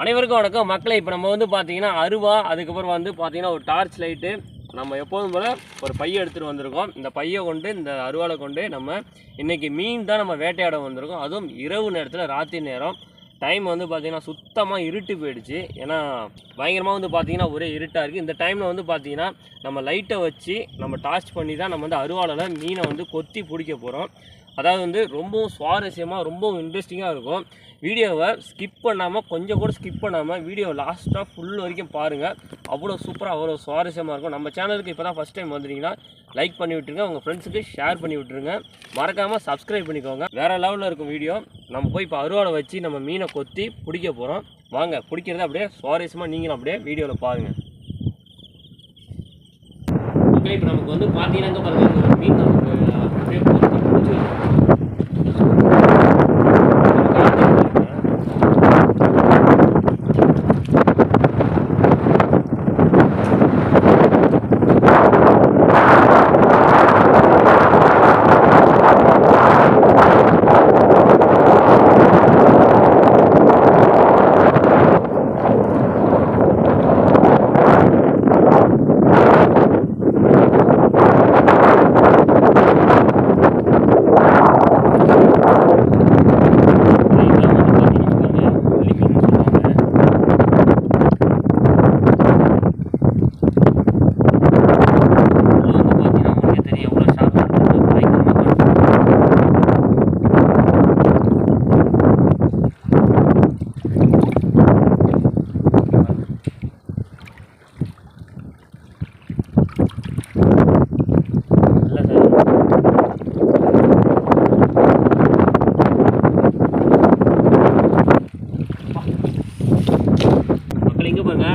அனைவருக்கும் வணக்கம் மக்களே. இப்போ நம்ம வந்து பார்த்தீங்கன்னா அருவா, அதுக்கப்புறம் வந்து பார்த்தீங்கன்னா ஒரு டார்ச் லைட்டு, நம்ம எப்போதும் போல் ஒரு பையை எடுத்துகிட்டு வந்திருக்கோம். இந்த பையை கொண்டு இந்த அருவாலை கொண்டு நம்ம இன்றைக்கி மீன் தான் நம்ம வேட்டையாட வந்திருக்கோம். அதுவும் இரவு நேரத்தில், ராத்திரி நேரம். டைம் வந்து பார்த்திங்கன்னா சுத்தமாக இருட்டு போயிடுச்சு. ஏன்னா பயங்கரமாக வந்து பார்த்திங்கன்னா ஒரே இருட்டாக இருக்குது. இந்த டைமில் வந்து பார்த்திங்கன்னா நம்ம லைட்டை வச்சு நம்ம டார்ச் பண்ணி தான் நம்ம வந்து அருவாலையில் மீனை வந்து கொத்தி பிடிக்க போகிறோம். அதாவது வந்து ரொம்பவும் சுவாரஸ்யமாக, ரொம்பவும் இன்ட்ரெஸ்டிங்காக இருக்கும். வீடியோவை ஸ்கிப் பண்ணாமல், கொஞ்சம் கூட ஸ்கிப் பண்ணாமல் வீடியோ லாஸ்ட்டாக ஃபுல் வரைக்கும் பாருங்கள். அவ்வளோ சூப்பராக, அவ்வளோ சுவாரஸ்யமாக இருக்கும். நம்ம சேனலுக்கு இப்போ தான் ஃபஸ்ட் டைம் வந்துட்டீங்கன்னா லைக் பண்ணி விட்டுருங்க, உங்கள் ஃப்ரெண்ட்ஸுக்கு ஷேர் பண்ணி விட்டுருங்க, மறக்காமல் சப்ஸ்கிரைப் பண்ணிக்கோங்க. வேறு லெவலில் இருக்கும் வீடியோ. நம்ம போய் இப்போ அருவாலை வச்சு நம்ம மீனை கொத்தி பிடிக்க போகிறோம். வாங்க, பிடிக்கிறத அப்படியே சுவாரஸ்யமாக நீங்களும் அப்படியே வீடியோவில் பாருங்கள். ஓகே, இப்போ நமக்கு வந்து பார்த்தீங்கன்னா பாருங்கள், ஒரு மீன் நமக்கு அப்படியே கொத்தி பிடிச்சி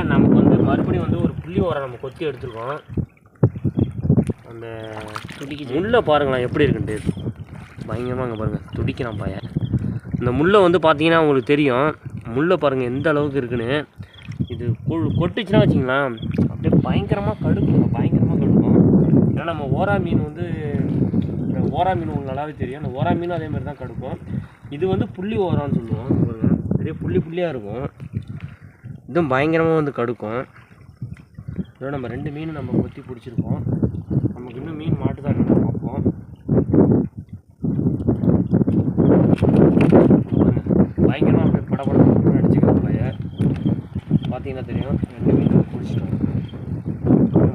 நமக்கு வந்து மறுபடியும் வந்து ஒரு புள்ளி ஓரம் நம்ம கொத்தி எடுத்துருக்கோம். அந்த துடிக்கு முள்ளை பாருங்களேன் எப்படி இருக்குன்ட்டு, பயங்கரமாக அங்கே பாருங்கள் துடிக்கிறான் பையன். இந்த முள்ளை வந்து பார்த்தீங்கன்னா உங்களுக்கு தெரியும், முள்ளை பாருங்கள் எந்த அளவுக்கு இருக்குன்னு. இது கொட்டுச்சுன்னா வச்சிங்களேன் அப்படியே பயங்கரமாக கடுக்குங்க, பயங்கரமாக கடுக்கும். ஏன்னா நம்ம ஓரா மீன் வந்து, ஓரா மீன் உங்களுக்கு நல்லாவே தெரியும், அந்த ஓரா மீனும் அதே மாதிரி தான் கடுக்கும். இது வந்து புள்ளி ஓரான்னு சொல்லுவோம். பாருங்கள் பெரிய புள்ளி புள்ளியாக இருக்கும், இதுவும் பயங்கரமாக வந்து கடுக்கும். இதோட நம்ம 2 மீன் நம்ம கொத்தி பிடிச்சிருக்கோம். நமக்கு இன்னும் மீன் மாட்டுதான் பார்ப்போம். பயங்கரமாக அப்படியே படப்படம் அடிச்சுக்கிறது பைய பார்த்தீங்கன்னா தெரியும். 2 மீன் நம்ம பிடிச்சிட்டோம்,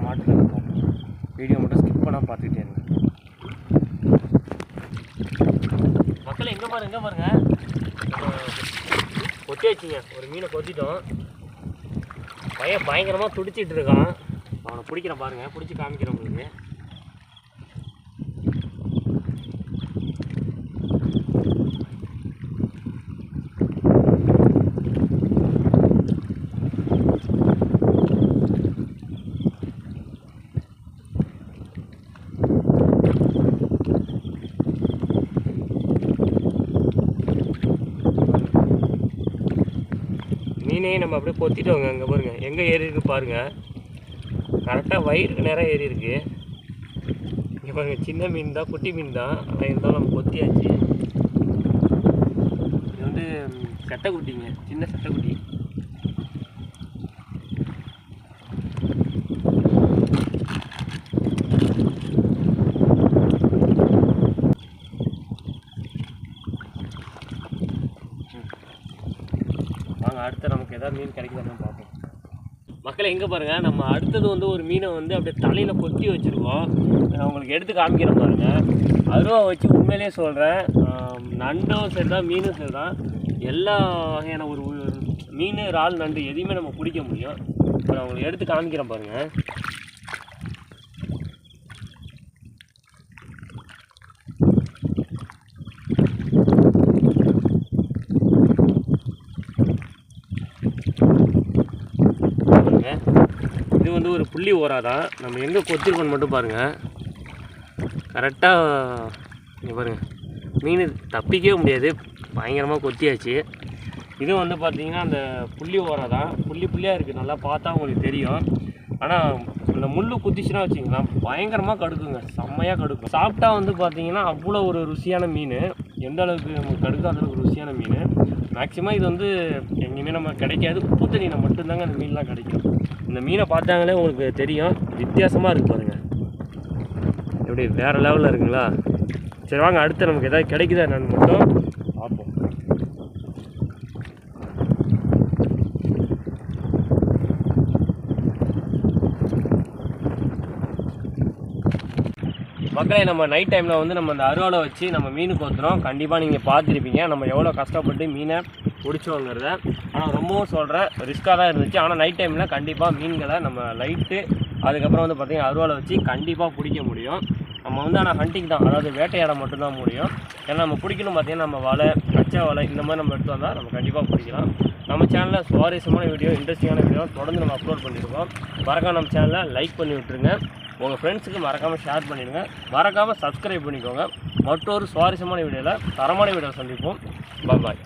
மாட்டுதான் இருக்கும். வீடியோ மட்டும் ஸ்கிப் பண்ணால் பார்த்துக்கிட்டே இருங்க மக்கள். எங்கே பாருங்க கொத்தி வச்சிங்க, ஒரு மீனை கொத்திட்டோம். பையன் பயங்கரமாக துடிச்சிட்டு இருக்கான். அவனை பிடிக்கிறேன் பாருங்கள், பிடிச்சி காமிக்கிறேன் உங்களுக்கு. மீனே நம்ம அப்படியே கொத்திட்டோங்க. அங்கே பாருங்கள் எங்கே ஏறி இருக்கு பாருங்கள், கரெக்டாக வயிறுக்கு நேரம் ஏறி இருக்கு. இங்கே பாருங்கள் சின்ன மீன் தான், குட்டி மீன் தான், ஆனால் இருந்தாலும் நம்ம கொத்தியாச்சு. இது வந்து சட்டைக்குட்டிங்க, சின்ன சட்டைக்குட்டி. அடுத்து நமக்கு எதாவது மீன் கிடைக்குதான்னு பார்ப்போம் மக்களை. எங்கே பாருங்கள், நம்ம அடுத்தது வந்து ஒரு மீனை வந்து அப்படியே தலையில் கொத்தி வச்சுருக்கோம். நான் உங்களுக்கு எடுத்து காமிக்கிறேன் பாருங்கள். அருவா வச்சு உண்மையிலே சொல்கிறேன், நண்டும் சரி தான், மீனும் சரி தான், எல்லா வகையான ஒரு மீன், இறால், நண்டு எதையுமே நம்ம பிடிக்க முடியும். இப்போ நான் உங்களுக்கு எடுத்து காமிக்கிறேன் பாருங்கள். இது வந்து ஒரு புள்ளி ஓரா தான். நம்ம எங்கே கொத்திருக்கோன்னு மட்டும் பாருங்கள். கரெக்டாக இங்கே பாருங்கள், மீன் தப்பிக்கவே முடியாது, பயங்கரமாக கொத்தியாச்சு. இது வந்து பார்த்திங்கன்னா அந்த புள்ளி ஓரா தான், புள்ளி புள்ளியாக இருக்குது, நல்லா பார்த்தா உங்களுக்கு தெரியும். ஆனால் அந்த முள் குத்திச்சுன்னா வச்சிங்களா பயங்கரமாக கடுக்குங்க, செம்மையாக கடுக்கும். சாப்பிட்டா வந்து பார்த்திங்கன்னா அவ்வளோ ஒரு ருசியான மீன். எந்த அளவுக்கு நமக்கு கடுக்கும் அந்த அளவுக்கு ருசியான மீன். மேக்ஸிமம் இது வந்து எங்கேயுமே நம்ம கிடைக்காது, உப்பு தண்ணியில் மட்டும்தாங்க அந்த மீன்லாம் கிடைக்கும். இந்த மீனை பார்த்தாங்களே உங்களுக்கு தெரியும், வித்தியாசமாக இருக்குது பாருங்கள், எப்படி வேறு லெவலில் இருக்குங்களா. சரி வாங்க, அடுத்து நமக்கு எதாவது கிடைக்குதா என்னன்னு மட்டும் பார்ப்போம். மக்களே, நம்ம நைட் டைமில் வந்து நம்ம அந்த அருவாளை வச்சு நம்ம மீன் கோத்துறோம். கண்டிப்பாக நீங்கள் பார்த்துருப்பீங்க நம்ம எவ்வளோ கஷ்டப்பட்டு மீனை பிடிச்சோங்கிறத. ஆனால் ரொம்பவும் சொல்கிறேன், ரிஸ்க்காக தான் இருந்துச்சு. ஆனால் நைட் டைமில் கண்டிப்பாக மீன்களை நம்ம லைட்டு அதுக்கப்புறம் வந்து பார்த்திங்கன்னா அருவாளை வச்சு கண்டிப்பாக பிடிக்க முடியும். நம்ம வந்து ஆனால் ஹண்டிங் தான், அதாவது வேட்டையாட மட்டும்தான் முடியும். ஏன்னா நம்ம பிடிக்கணும் பார்த்திங்கன்னா நம்ம வலை, கச்சா வலை இந்த மாதிரி நம்ம எடுத்து வந்தால் நம்ம கண்டிப்பாக பிடிக்கலாம். நம்ம சேனலில் சுவாரஸ்யமான வீடியோ, இன்ட்ரெஸ்டிங்கான வீடியோ தொடர்ந்து நம்ம அப்லோட் பண்ணியிருக்கோம். மறக்காம நம்ம சேனலை லைக் பண்ணி விட்டுருங்க, உங்கள் ஃப்ரெண்ட்ஸுக்கு மறக்காமல் ஷேர் பண்ணிடுங்க, மறக்காமல் சப்ஸ்கிரைப் பண்ணிக்கோங்க. மற்றொரு சுவாரஸ்யமான வீடியோவில் தரமான வீடியோ சந்திப்போம். பாய்.